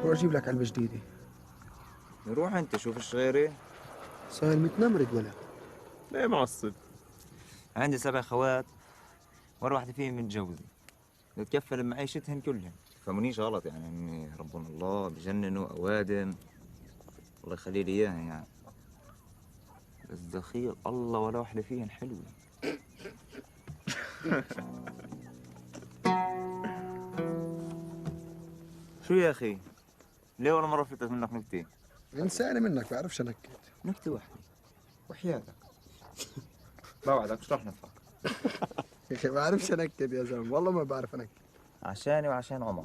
روح اجيب لك علبة جديدة. روح انت شوف غيري. صاير متنمرد ولا؟ ليه معصب؟ عندي 7 خوات، ولا واحدة فيهم متجوزة، بتكفل بمعيشتهن كلهن. فمنيش غلط يعني اني ربنا الله بجننوا اوادم، الله يخلي لي اياها يعني. بس دخيل الله ولا واحدة فيهن حلوة. شو يا اخي؟ ليه ولا مرة فلتت منك نكتة؟ انساني منك بعرفش انكد. نكتة واحدة وحياتك. بوعدك مش رح نضحك. يا اخي بعرفش انكد يا زلمة، والله ما بعرف انكد. عشاني وعشان عمر.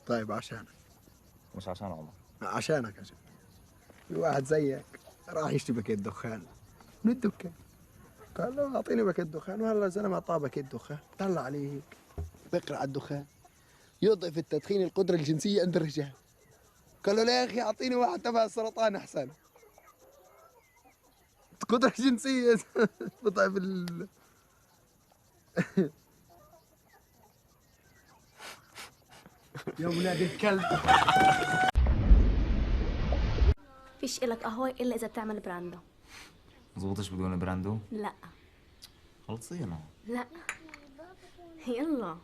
طيب عشانك. مش عشان عمر. عشانك عشان في واحد زيك راح يشتري باكيت دخان من الدكان، قال له اعطيني باكيت دخان، وهلا الزلمه اعطاه باكيت دخان، طلع عليه هيك بيقرا على الدخان، يضعف التدخين القدره الجنسيه عند الرجال. قال له لا يا اخي اعطيني واحد تبع السرطان احسن. قدره جنسيه بضعف يا ولاد الكلب. فيش إلك قهوة إلا إذا بتعمل براندو. مزبوطش بدون براندو؟ لا خلصينا. لا يلا.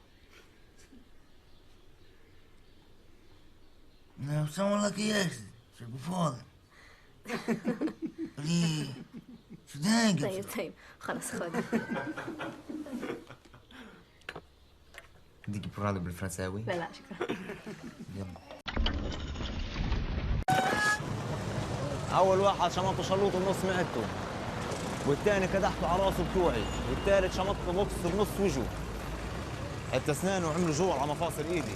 سلام لك ايش؟ شو فاضي؟ ليه؟ شو دايقك؟ طيب خلص خذ. بدك براندو بالفرنساوي؟ لا شكرا. يلا. أول واحد شمطه شلوط بنص معدته، والثاني كدحته على راسه بتوعي، والثالث شمطته بوكس بنص وجهه. حتى اسنانه عملوا جوع على مفاصل ايدي.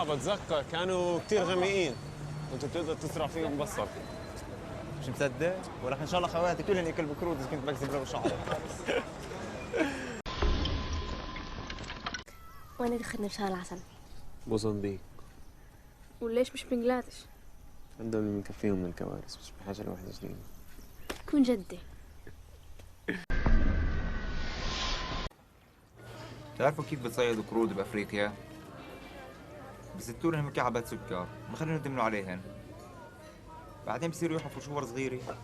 بتذكر كانوا كثير غامقين، كنت بتقدر تزرع فيهم بصل. مش مصدق؟ ولكن ان شاء الله خواتي كلهم يكلبوا كرود اذا كنت بكذب له شعري. وين تاخذني بشهر العسل؟ موزمبيق. وليش مش بنجلاديش؟ عندهم اللي مكفيهم من الكوارث، بس بحاجة لواحدة جديدة. كون جدي. بتعرفوا كيف بتصيدوا قرود بافريقيا؟ بزتوا لهم مكعبات سكر، بخليهم يدمنوا عليهن. بعدين بصيروا يحفروا شور صغيرة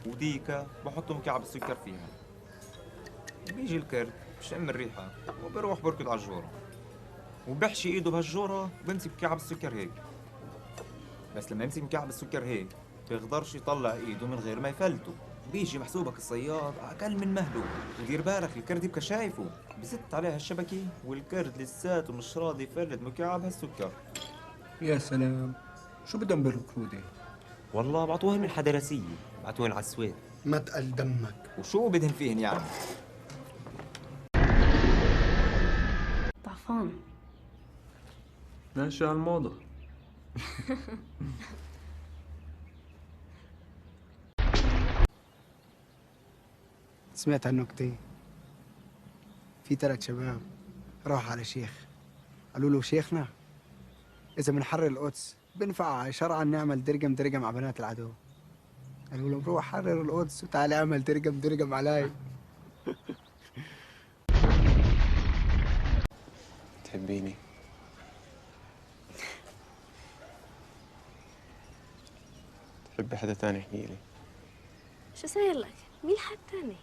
وديكة، بحطوا مكعب السكر فيها. بيجي الكرد بشم الريحة وبروح بركض على الجورة، وبحشي ايده بهالجورة وبمسك مكعب السكر هيك. بس لما يمسك مكعب السكر هيك بيقدرش يطلع ايده من غير ما يفلته. بيجي محسوبك الصياد اقل من مهله، ودير بالك الكرد يبقى شايفه، بزت عليها الشبكة والكرد لساته مش راضي يفلت مكعب هالسكر. يا سلام، شو بدهم بالركودة؟ والله بعطوهن من حدرسية، بعطوهن على السويد. ما تقل دمك. وشو بدهن فيهن يعني؟ ضعفان. ماشي على الموضة. سمعت عن نكتة؟ في 3 شباب راحوا على شيخ، قالوا له شيخنا إذا بنحرر القدس بنفع شرعا نعمل درقم على بنات العدو. قالوا له روح حرر القدس وتعالى اعمل درقم علي. تحبيني؟ تحبي حدا تاني احكيلي. شو صاير لك؟ مين حد تاني؟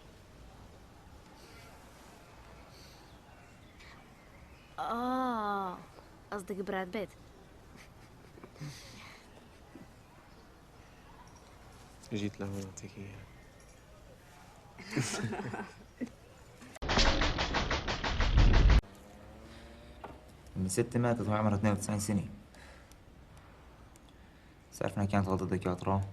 قصدك براد بيت. جيت لهون اعطيك اياها. أمي ستي ماتت وهي عمرها 92 سنة. بس عرفنا كانت غلطة دكاترة